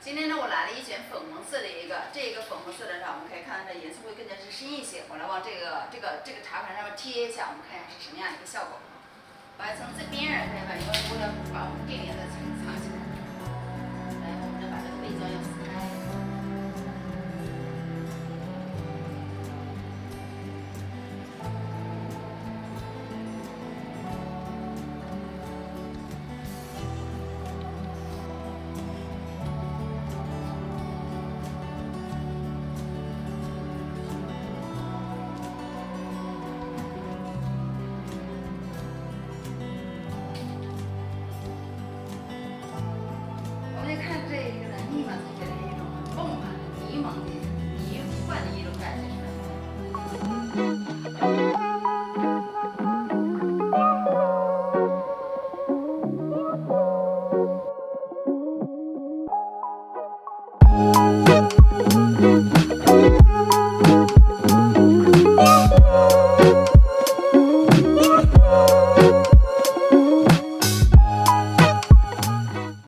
今天呢，我来了一卷粉红色的这个粉红色的呢，我们可以看到这颜色会更加是深一些。我来往这个茶盘上面贴一下，我们看一下是什么样一个效果。我还从这边儿看一看，因为我要把我们电源的这个藏起来。来，我们再把这个背胶要撕开。我们来看这一个呢，立马就给人一种很梦幻的、迷茫的、迷幻的一种感觉，是吧？